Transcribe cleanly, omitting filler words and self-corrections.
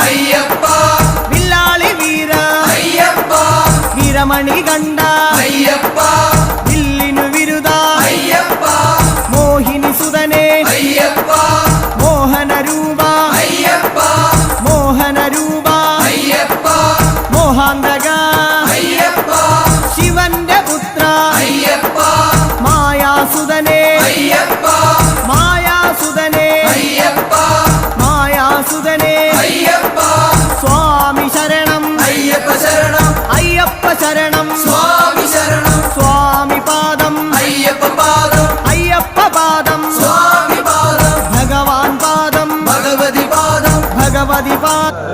അയ്യപ്പ വില്ലാളി വീര അയ്യപ്പ വീരമണി കണ്ട അയ്യപ്പ വില്ലിനു വിരുദ അയ്യപ്പ മോഹിനി സുതനെ അയ്യപ്പ മോഹന രൂപ അയ്യപ്പ മോഹന രൂപ അയ്യപ്പ മോഹാന്തക അയ്യപ്പ ശിവന്റെ പുത്ര അയ്യപ്പ മായാസുതനെ അയ്യപ്പ മായാസുതനെ അയ്യപ്പ മായാസുതനെ അയ്യപ്പ സ്വാമി ശരണം അയ്യപ്പ ശരണം അയ്യപ്പ ശരണം സ്വാമി ശരണം സ്വാമി പാദം അയ്യപ്പ പാദം അയ്യപ്പ പാദം സ്വാമി പാദം ഭഗവാൻ പാദം ഭഗവതി പാദം ഭഗവതി പാദം